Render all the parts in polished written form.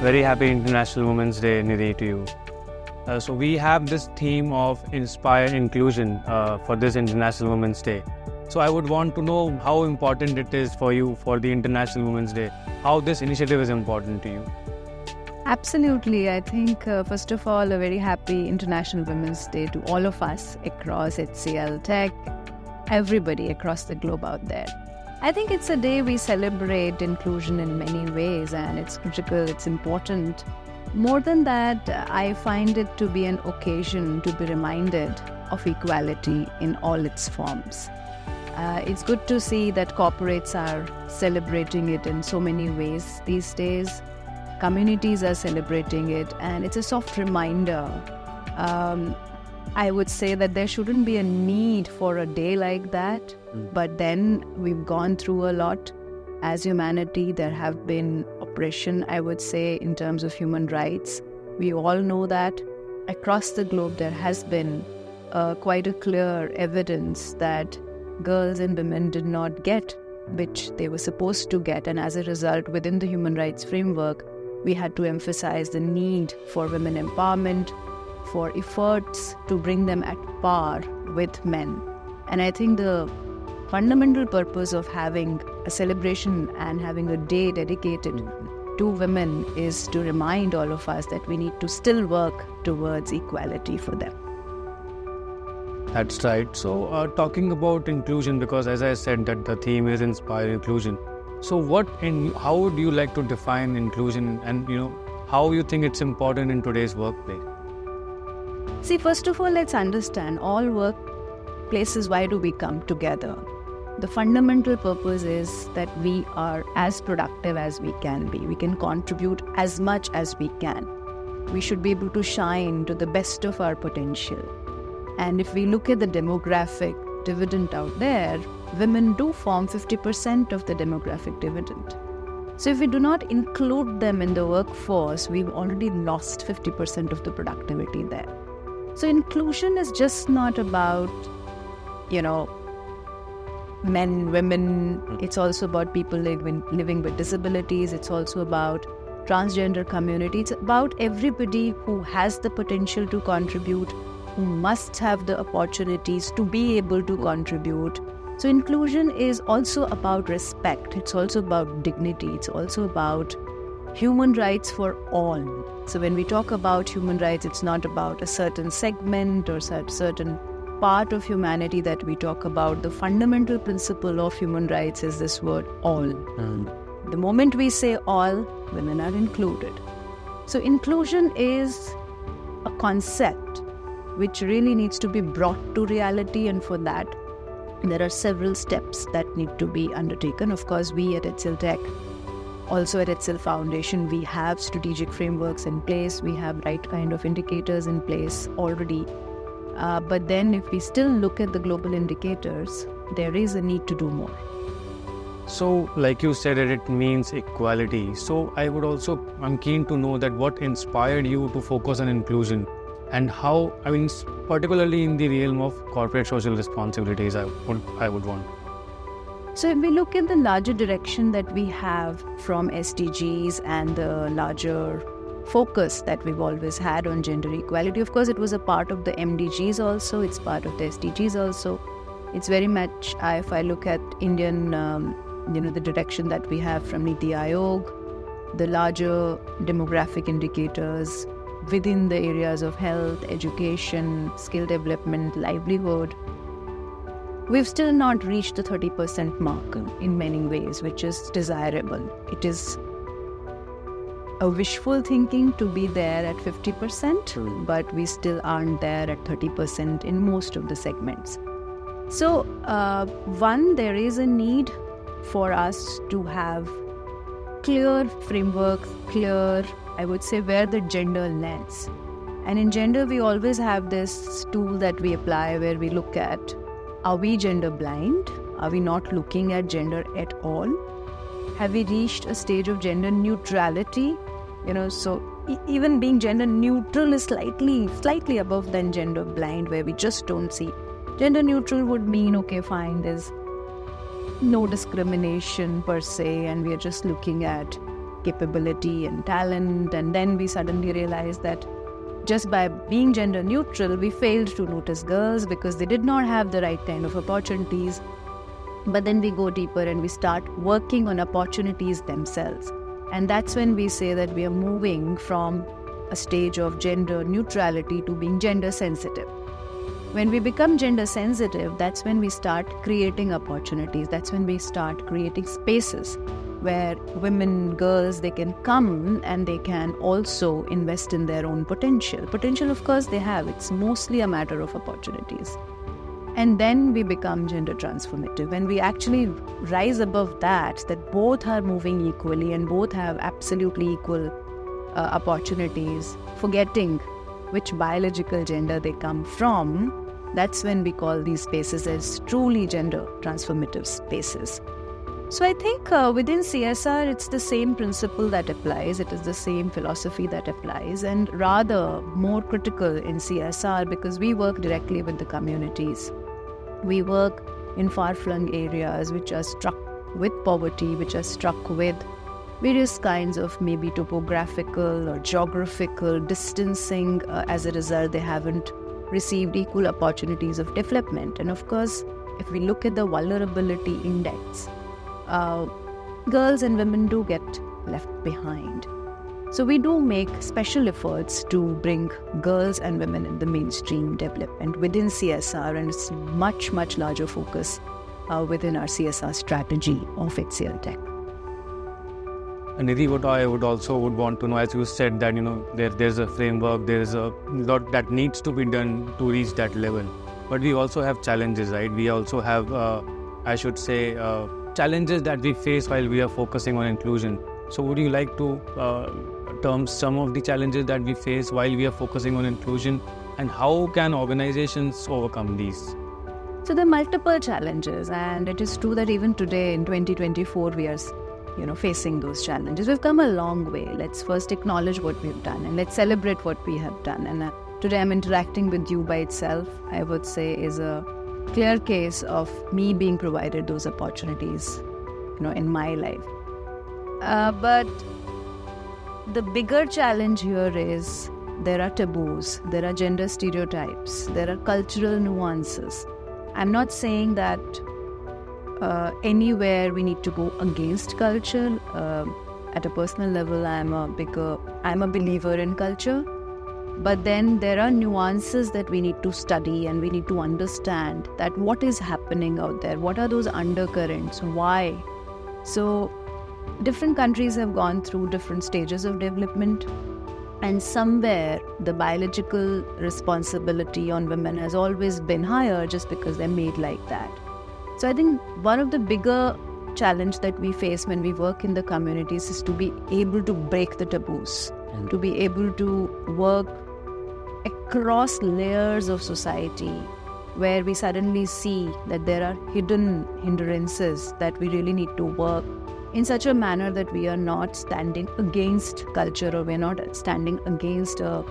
Very happy International Women's Day, Nidhi, to you. So we have this theme of inspire inclusion for this International Women's Day. So I would want to know how important it is for you for the International Women's Day, how this initiative is important to you. Absolutely. I think, first of all, a very happy International Women's Day to all of us across HCLTech, everybody across the globe out there. I think it's a day we celebrate inclusion in many ways, and it's critical, it's important. More than that, I find it to be an occasion to be reminded of equality in all its forms. It's good to see that corporates are celebrating it in so many ways these days. Communities are celebrating it, and it's a soft reminder. I would say that there shouldn't be a need for a day like that, but then we've gone through a lot. As humanity, there have been oppression, I would say, in terms of human rights. We all know that. Across the globe, there has been quite a clear evidence that girls and women did not get which they were supposed to get, and as a result, within the human rights framework, we had to emphasize the need for women empowerment, for efforts to bring them at par with men. And I think the fundamental purpose of having a celebration and having a day dedicated to women is to remind all of us that we need to still work towards equality for them. That's right. So talking about inclusion, because as I said that the theme is inspire inclusion. So how would you like to define inclusion, and how you think it's important in today's workplace? See, first of all, let's understand all workplaces, why do we come together? The fundamental purpose is that we are as productive as we can be. We can contribute as much as we can. We should be able to shine to the best of our potential. And if we look at the demographic dividend out there, women do form 50% of the demographic dividend. So if we do not include them in the workforce, we've already lost 50% of the productivity there. So inclusion is just not about, men, women. It's also about people living with disabilities. It's also about transgender community. It's about everybody who has the potential to contribute, who must have the opportunities to be able to contribute. So inclusion is also about respect. It's also about dignity. It's also about human rights for all. So when we talk about human rights, it's not about a certain segment or certain part of humanity that we talk about. The fundamental principle of human rights is this word all. The moment we say all, women are included. So inclusion is a concept which really needs to be brought to reality, and for that, there are several steps that need to be undertaken. Of course, we at HCLTech, also at HCL Foundation, we have strategic frameworks in place. We have right kind of indicators in place already. But then if we still look at the global indicators, there is a need to do more. So like you said, it means equality. So I'm keen to know that what inspired you to focus on inclusion, and how, particularly in the realm of corporate social responsibilities, I would want. So if we look at the larger direction that we have from SDGs and the larger focus that we've always had on gender equality, of course, it was a part of the MDGs also, it's part of the SDGs also. It's very much, if I look at Indian, the direction that we have from Niti Aayog, the larger demographic indicators within the areas of health, education, skill development, livelihood, we've still not reached the 30% mark in many ways, which is desirable. It is a wishful thinking to be there at 50%, but we still aren't there at 30% in most of the segments. So, there is a need for us to have clear frameworks, I would say, where the gender lands. And in gender, we always have this tool that we apply where we look at, are we gender blind? Are we not looking at gender at all? Have we reached a stage of gender neutrality? So even being gender neutral is slightly above than gender blind, where we just don't see. Gender neutral would mean, okay, fine, there's no discrimination per se, and we are just looking at capability and talent, and then we suddenly realize that just by being gender neutral, we failed to notice girls because they did not have the right kind of opportunities. But then we go deeper and we start working on opportunities themselves. And that's when we say that we are moving from a stage of gender neutrality to being gender sensitive. When we become gender sensitive, that's when we start creating opportunities. That's when we start creating spaces where women, girls, they can come and they can also invest in their own potential. Potential, of course, they have. It's mostly a matter of opportunities. And then we become gender transformative. When we actually rise above that both are moving equally and both have absolutely equal opportunities, forgetting which biological gender they come from, that's when we call these spaces as truly gender transformative spaces. So I think within CSR, it's the same principle that applies. It is the same philosophy that applies, and rather more critical in CSR because we work directly with the communities. We work in far-flung areas which are struck with poverty, which are struck with various kinds of maybe topographical or geographical distancing. As a result, they haven't received equal opportunities of development. And of course, if we look at the vulnerability index, girls and women do get left behind. So we do make special efforts to bring girls and women in the mainstream development within CSR, and it's much, much larger focus within our CSR strategy of HCLTech. And Nidhi, what I would want to know, as you said that there's a framework, there's a lot that needs to be done to reach that level. But we also have challenges, right? We also have, challenges that we face while we are focusing on inclusion. So would you like to term some of the challenges that we face while we are focusing on inclusion, and how can organizations overcome these? So there are multiple challenges, and it is true that even today in 2024 we are facing those challenges. We've come a long way. Let's first acknowledge what we've done and let's celebrate what we have done. And today I'm interacting with you by itself, I would say, is a clear case of me being provided those opportunities, in my life. But the bigger challenge here is there are taboos, there are gender stereotypes, there are cultural nuances. I'm not saying that anywhere we need to go against culture. At a personal level, I'm a believer in culture. But then there are nuances that we need to study, and we need to understand that what is happening out there, what are those undercurrents, why. So different countries have gone through different stages of development, and somewhere the biological responsibility on women has always been higher just because they're made like that. So I think one of the bigger challenge that we face when we work in the communities is to be able to break the taboos, to be able to work across layers of society where we suddenly see that there are hidden hindrances that we really need to work in such a manner that we are not standing against culture, or we're not standing against a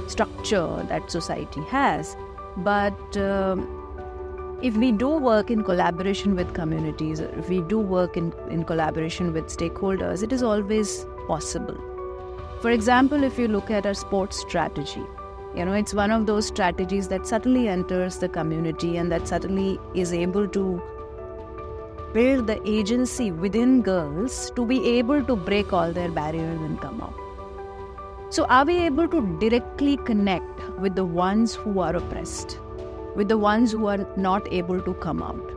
structure that society has. But if we do work in collaboration with communities, or if we do work in collaboration with stakeholders, it is always possible. For example, if you look at our sports strategy, it's one of those strategies that subtly enters the community and that subtly is able to build the agency within girls to be able to break all their barriers and come out. So are we able to directly connect with the ones who are oppressed, with the ones who are not able to come out?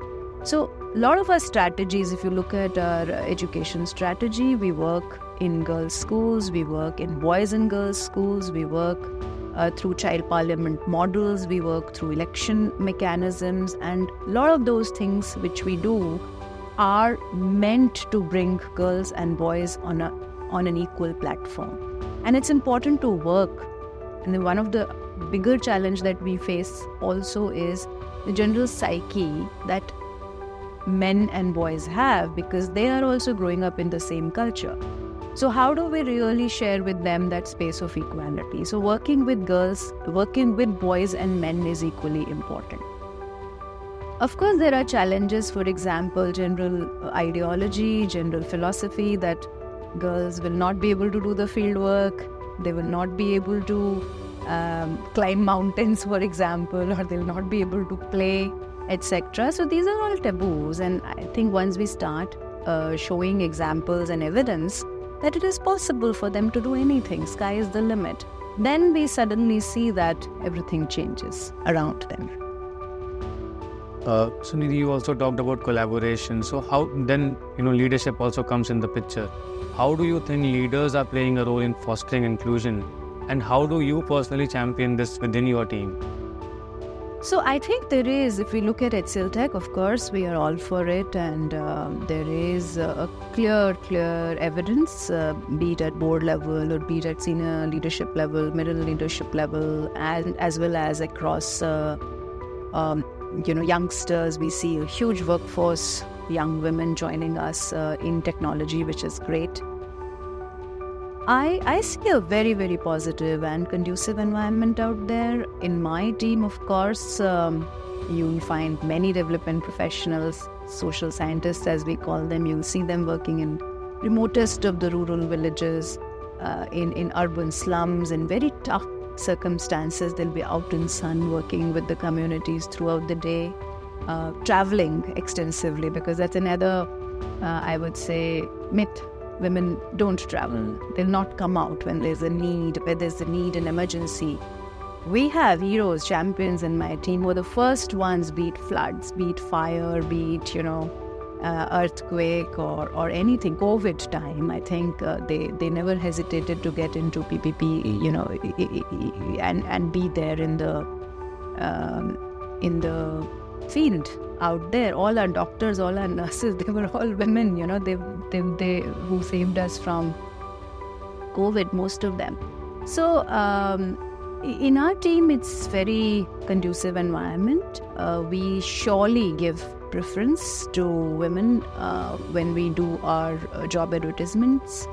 So a lot of our strategies, if you look at our education strategy, we work in girls' schools, we work in boys and girls' schools, we work through child parliament models, we work through election mechanisms, and a lot of those things which we do are meant to bring girls and boys on an equal platform. And it's important to work. And then one of the bigger challenge that we face also is the general psyche that men and boys have, because they are also growing up in the same culture. So how do we really share with them that space of equality? So working with girls, working with boys and men is equally important. Of course, there are challenges, for example, general ideology, general philosophy that Girls will not be able to do the field work. They will not be able to climb mountains, for example, or they'll not be able to play, etc. So these are all taboos, and I think once we start showing examples and evidence that it is possible for them to do anything, sky is the limit, then we suddenly see that everything changes around them. So Nidhi, you also talked about collaboration. So how then, leadership also comes in the picture. How do you think leaders are playing a role in fostering inclusion? And how do you personally champion this within your team? So I think there is, if we look at HCLTech, of course, we are all for it, and there is a clear evidence, be it at board level or be it at senior leadership level, middle leadership level, and as well as across youngsters. We see a huge workforce, young women joining us in technology, which is great. I see a very, very positive and conducive environment out there. In my team, of course, you'll find many development professionals, social scientists as we call them. You'll see them working in remotest of the rural villages, in urban slums, in very tough circumstances. They'll be out in sun working with the communities throughout the day, traveling extensively, because that's another, I would say, myth. Women don't travel. They'll not come out when there's a need, where there's a need, an emergency. We have heroes, champions in my team who are the first ones, be it floods, be it fire, be it, earthquake or anything, COVID time. I think they never hesitated to get into PPP, and be there in the field out there. All our doctors, all our nurses, they were all women, they who saved us from COVID, most of them. So in our team, it's very conducive environment. We surely give preference to women when we do our job advertisements.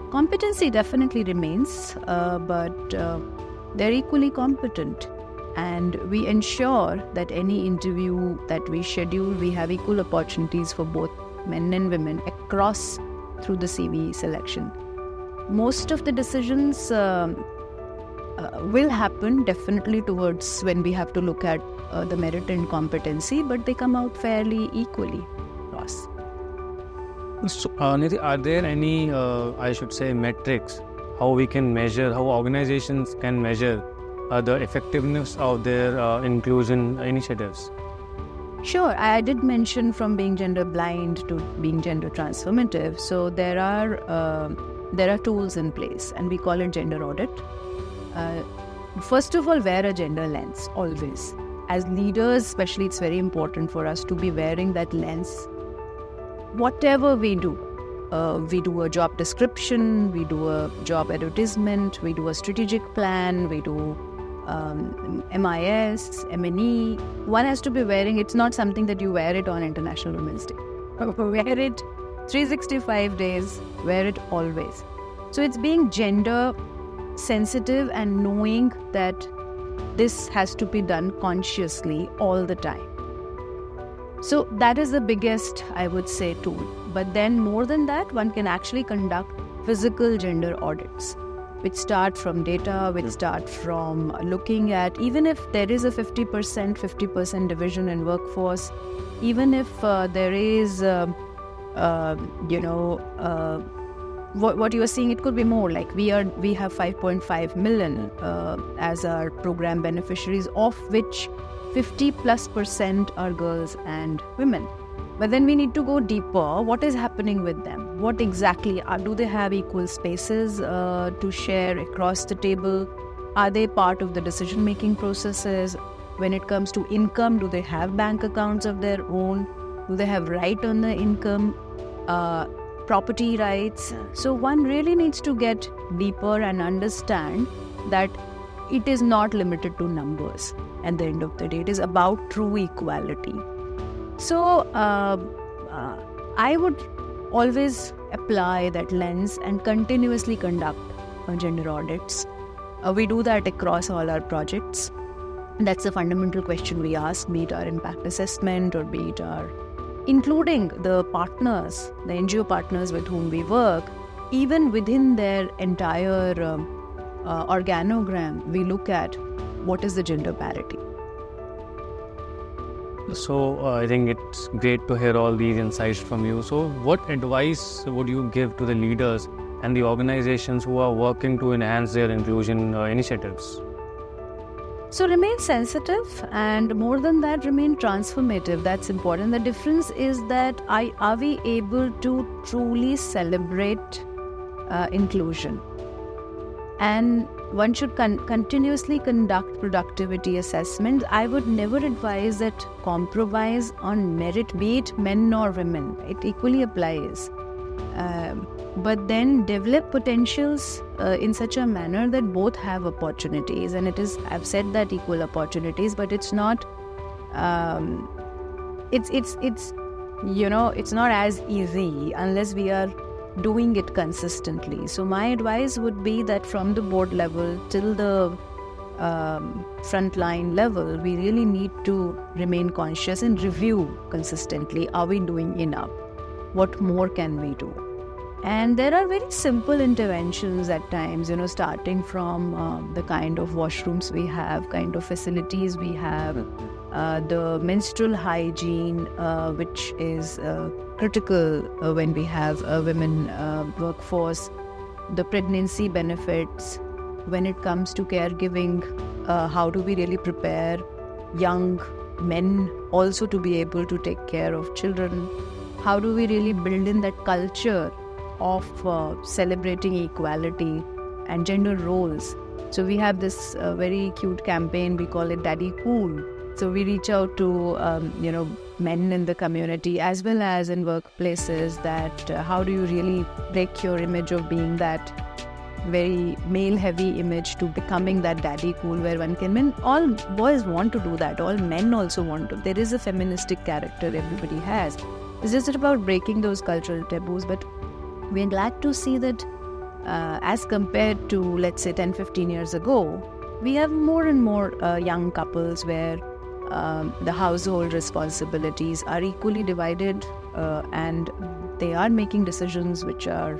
Competency definitely remains, but they're equally competent. And we ensure that any interview that we schedule, we have equal opportunities for both men and women across through the CV selection. Most of the decisions will happen definitely towards when we have to look at the merit and competency, but they come out fairly equally across. So, Nidhi, are there any, metrics, how we can measure, how organizations can measure the effectiveness of their inclusion initiatives? Sure, I did mention from being gender blind to being gender transformative. So there are tools in place, and we call it gender audit. First of all, wear a gender lens always. As leaders, especially, it's very important for us to be wearing that lens. Whatever we do a job description, we do a job advertisement, we do a strategic plan, we do MIS, M&E. One has to be wearing, it's not something that you wear it on International Women's Day. Wear it 365 days, wear it always. So it's being gender sensitive and knowing that this has to be done consciously all the time. So that is the biggest, I would say, tool. But then more than that, one can actually conduct physical gender audits, which start from data, which start from looking at, even if there is a 50% division in workforce, even if there is, what you are seeing, it could be more. Like we have 5.5 million as our program beneficiaries, of which 50+% are girls and women. But then we need to go deeper. What is happening with them? What exactly do they have equal spaces to share across the table? Are they part of the decision-making processes? When it comes to income, do they have bank accounts of their own? Do they have right on the income? Property rights? So one really needs to get deeper and understand that it is not limited to numbers. At the end of the day, it is about true equality. So I would always apply that lens and continuously conduct gender audits. We do that across all our projects. That's a fundamental question we ask, be it our impact assessment or be it our, including the partners, the NGO partners with whom we work. even within their entire organogram, we look at what is the gender parity. So I think it's great to hear all these insights from you. So what advice would you give to the leaders and the organizations who are working to enhance their inclusion initiatives? So remain sensitive, and more than that, remain transformative. That's important. The difference is that are we able to truly celebrate inclusion? And one should continuously conduct productivity assessments. I would never advise that compromise on merit, be it men or women. It equally applies. But then develop potentials in such a manner that both have opportunities. And it is, I've said that equal opportunities, but it's not. It's not as easy unless we are doing it consistently. So my advice would be that from the board level till the frontline level, we really need to remain conscious and review consistently. Are we doing enough? What more can we do? And there are very simple interventions at times, starting from the kind of washrooms we have, kind of facilities we have, the menstrual hygiene, which is critical when we have a women workforce, the pregnancy benefits, when it comes to caregiving, how do we really prepare young men also to be able to take care of children? How do we really build in that culture of celebrating equality and gender roles? So we have this very cute campaign, we call it Daddy Cool. So we reach out to men in the community as well as in workplaces, that how do you really break your image of being that very male heavy image to becoming that daddy cool, where one can win. All boys want to do that, all men also want to. There is a feministic character everybody has. It's just about breaking those cultural taboos. But we're glad to see that as compared to, let's say, 10-15 years ago, we have more and more young couples where the household responsibilities are equally divided, and they are making decisions which are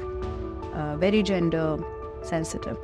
very gender sensitive.